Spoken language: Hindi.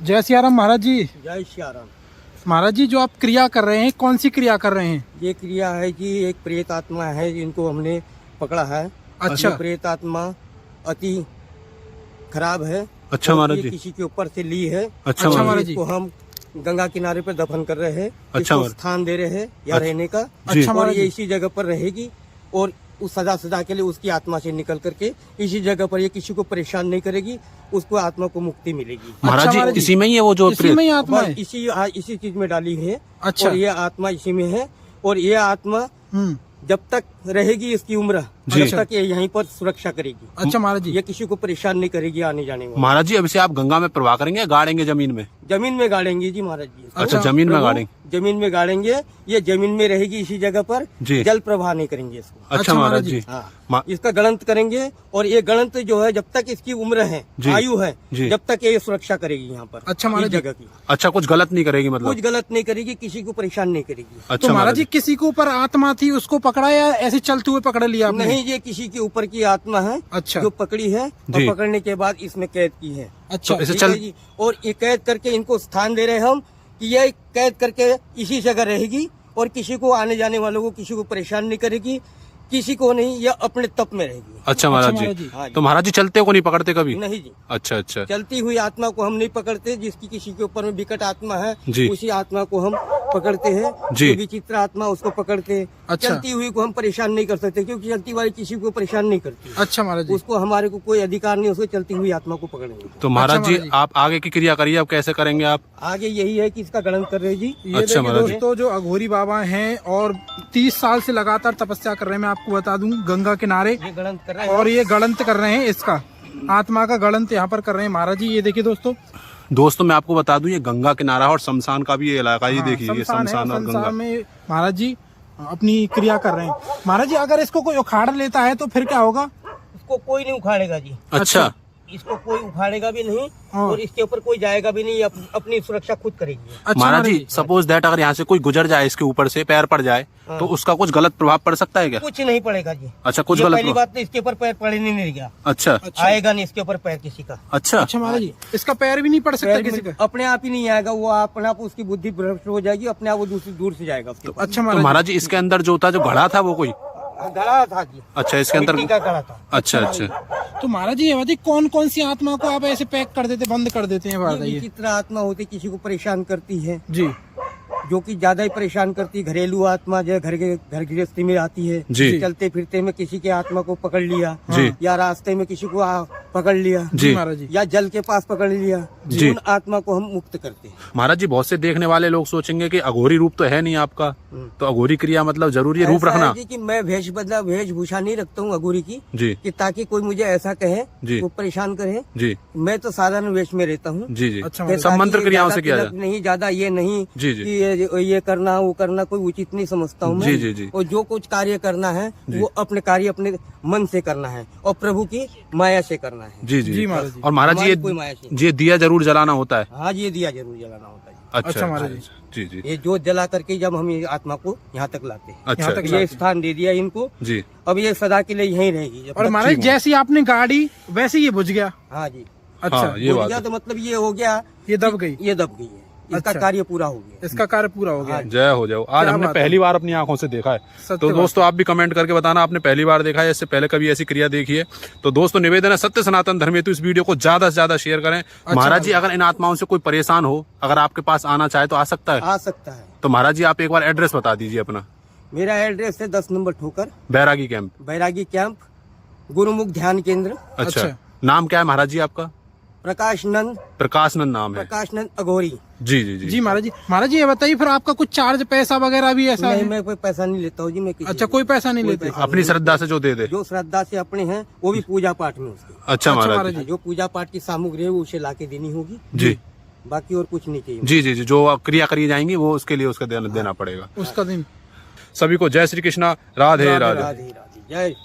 जय सियाराम महाराज जी। जय श्याराम। महाराज जी, जो आप क्रिया कर रहे हैं, कौन सी क्रिया कर रहे हैं? ये क्रिया है कि एक प्रेत आत्मा है जिनको हमने पकड़ा है। अच्छा। ये प्रेत आत्मा अति खराब है। अच्छा और महाराज ये जी। किसी के ऊपर से ली है। अच्छा महाराज महाराज जी। इसको हम गंगा किनारे पर दफन कर रहे हैं। अच्छा इसको महाराज। स्थान दे रहे हैं या अच्छा। रहने का। जी। अच्छा और महाराज ये जी। इसी जगह पर रहेगी और उस सदा के लिए उसकी आत्मा से निकल करके इसी जगह पर ये किसी को परेशान नहीं करेगी, उसको आत्मा को मुक्ति मिलेगी। महाराज महाराज जी जी। इसी में ही है वो जो इसी में ही आत्मा बस है? इसी चीज में डाली है। अच्छा। और ये आत्मा इसी में है। और ये आत्मा जब तक रहेगी इसकी उम्र, जी। जब तक ये यहीं पर सुरक्षा करेगी। अच्छा महाराज जी। ये किसी को परेशान नहीं करेगी आने जाने में। महाराज जी अब से आप गंगा में प्रवाह करेंगे या गाड़ेंगे जमीन में? जमीन में गाड़ेंगे जी महाराज जी। अच्छा, जमीन में प्रभु, गाड़ेंगे। जमीन में गाड़ेंगे। ये जमीन में रहेगी इसी जगह पर। जी। जल प्रवाह नहीं करेंगे इसको। अच्छा महाराज जी। हाँ। मा- इसका गणंत करेंगे और ये गणंत जो है जब तक इसकी उम्र है, जी। आयु है, जी। जब तक ये सुरक्षा करेगी यहाँ पर। अच्छा महाराज इस जी। जगह की अच्छा, कुछ गलत नहीं करेगी कुछ मतलब? गलत नहीं करेगी, किसी को परेशान नहीं करेगी। अच्छा तो महाराज जी, किसी के ऊपर आत्मा थी, उसको पकड़ा या ऐसे चलते हुए पकड़ लिया आपने? नहीं, ये किसी के ऊपर की आत्मा है। अच्छा। जो पकड़ी है जी। और पकड़ने के बाद इसमें कैद की है। अच्छा। तो इसे ठीक है चल- जी। और ये कैद करके इनको स्थान दे रहे हैं हम कि ये कैद करके इसी जगह रहेगी और किसी को आने जाने वालों को किसी को परेशान नहीं करेगी, किसी को नहीं, ये अपने तप में रहेगी। अच्छा महाराज महाराज जी। जी। हाँ जी। तो महाराज जी चलते को नहीं पकड़ते कभी? नहीं जी, अच्छा अच्छा चलती हुई आत्मा को हम नहीं पकड़ते। जिसकी किसी के ऊपर में विकट आत्मा है, जी। उसी आत्मा को हम पकड़ते हैं। जी। जो विचित्र आत्मा उसको पकड़ते हैं। अच्छा। चलती हुई को हम परेशान नहीं कर सकते, क्योंकि चलती वाली किसी को परेशान नहीं करती। अच्छा महाराज जी। उसको हमारे को कोई अधिकार नहीं उसको चलती हुई आत्मा को पकड़ने का। तो महाराज अच्छा जी महाराज जी। आप आगे की क्रिया करिए, अब कैसे करेंगे आप? आगे यही है कि इसका गणन कर रहे जी। ये अच्छा देखिए महाराज जी। दोस्तों, जो अघोरी बाबा हैं और 30 साल से लगातार तपस्या कर रहे हैं, मैं आपको बता दूं, गंगा किनारे। ये गणन कर रहे हैं। और ये गणंत कर रहे हैं, इसका आत्मा का गणंत यहाँ पर कर रहे हैं महाराज जी। ये देखिए दोस्तों, मैं आपको बता दूं ये गंगा किनारा और शमशान का भी ये इलाका, ये हाँ, देखिए ये शमशान है, शमशान और शमशान गंगा। में महाराज जी अपनी क्रिया कर रहे हैं। महाराज जी, अगर इसको कोई उखाड़ लेता है तो फिर क्या होगा? इसको कोई नहीं उखाड़ेगा जी। अच्छा इसको कोई उखाड़ेगा भी नहीं हाँ। और इसके ऊपर कोई जाएगा भी नहीं। अपनी सुरक्षा खुद करेगी। अच्छा महाराज जी, सपोज दैट अगर यहाँ से कोई गुजर जाए इसके ऊपर से, पैर पड़ जाए, तो उसका कुछ गलत प्रभाव पड़ सकता है क्या? कुछ नहीं पड़ेगा जी। अच्छा, कुछ ये गलत पहली प्रभाव? बात तो इसके ऊपर पैर पड़े नहीं रहेगा। अच्छा आएगा नहीं इसके ऊपर पैर किसी का। अच्छा अच्छा महाराज जी, इसका पैर भी नहीं पड़ सकता पैर किसी का? अपने आप ही नहीं आएगा। वो अपने आप उसकी बुद्धि भ्रष्ट हो जाएगी, अपने आप वो दूर से जाएगा उसके पास। अच्छा तो महाराज महाराज जी इसके अंदर जो था, जो घड़ा था वो कोई? गड़ा था जी। अच्छा, इसके अंदर मिट्टी का गड़ा था। अच्छा अच्छा जी। तो महाराज जी, ये बताइए कौन कौन सी आत्मा को आप ऐसे पैक कर देते, बंद कर देते हैं? ये बताइए विचित्र आत्मा होती, किसी को परेशान करती है, जी। जो कि ज्यादा ही परेशान करती। घरेलू आत्मा जो घर गृहस्थी में आती है। जी। चलते फिरते में किसी के आत्मा को पकड़ लिया, जी। या रास्ते में किसी को पकड़ लिया, जी महाराज जी। या जल के पास पकड़ लिया, जी। उन आत्मा को हम मुक्त करते हैं। महाराज जी, बहुत से देखने वाले लोग सोचेंगे कि अघोरी रूप तो है नहीं आपका, तो अघोरी क्रिया मतलब जरूरी है रूप ऐसा है रखना? जी कि मैं वेशभूषा नहीं रखता हूँ अघोरी की, जी कि ताकि कोई मुझे ऐसा कहे, जी। वो परेशान करे। जी मैं तो साधारण वेश में रहता हूँ। जी जी अच्छा कि महाराज सब ताकि मंत्र ये क्रियाओं ज्यादा से किया तिलक जाए। नहीं, ज्यादा ये नहीं जी जी कि ये करना वो करना कोई उचित नहीं समझता हूँ मैं। जी जी जी और जो कुछ कार्य करना है जी। वो अपने कार्य अपने मन से करना है और प्रभु की माया से करना है। जी जी जी महाराज जी। और महाराज जी हमारी कोई माया से नहीं। ये दिया जरूर जलाना होता है? हाँ, ये दिया जरूर जलाना होता है। अच्छा महाराज जी। जी जी ये जोत जला करके जब हम ये आत्मा को यहाँ तक लाते हैं, अच्छा यहाँ तक अच्छा, ये स्थान दे दिया इनको। जी अब ये सदा के लिए यहीं रहेगी जब और तक- महाराज जैसी आपने गाड़ी वैसे ये बुझ गया? हाँ जी। अच्छा, हाँ, ये हो बात गया है। तो मतलब ये हो गया, ये दब गई, ये दब गई है। इसका अच्छा। कार्य पूरा हो गया। इसका कार्य पूरा हो गया। हाँ। जय हो जाओ। आज क्या हमने बात है। पहली बार अपनी आंखों से देखा है। सत्य तो बात दोस्तों आप भी कमेंट करके बताना आपने पहली बार देखा है, इससे पहले कभी ऐसी क्रिया देखी है? तो दोस्तों निवेदन है, सत्य सनातन धर्म हेतु इस वीडियो को ज्यादा से ज्यादा शेयर करें। महाराज जी, अगर इन आत्माओं से कोई परेशान हो, अगर आपके पास आना चाहे तो आ सकता है? आ सकता है। तो महाराज जी आप एक बार एड्रेस बता दीजिए अपना। मेरा एड्रेस है 10 नंबर ठोकर, बैरागी कैंप। बैरागी कैंप, गुरुमुख ध्यान केंद्र, अच्छा, अच्छा। नाम क्या है महाराज जी आपका? प्रकाश नंद नाम है। अघोरी। जी जी जी महाराज जी। महाराज जी, ये बताइए फिर आपका कुछ चार्ज पैसा वगैरह भी ऐसा नहीं, है? मैं कोई पैसा नहीं लेता हूँ जी। मैं किसी अच्छा, कोई पैसा नहीं कोई लेते? पैसा अपनी श्रद्धा से जो दे दे। जो श्रद्धा से अपने हैं वो भी पूजा पाठ में उसके। अच्छा महाराज महाराज जी। जी। जो पूजा पाठ की सामग्री है वो उसे लाके देनी होगी, जी बाकी और कुछ नहीं चाहिए। जी जी जी जो क्रिया करी जाएंगी वो उसके लिए उसका देना पड़ेगा। उसका दिन। सभी को जय श्री कृष्णा, राधे राधे। राधे राधे, जय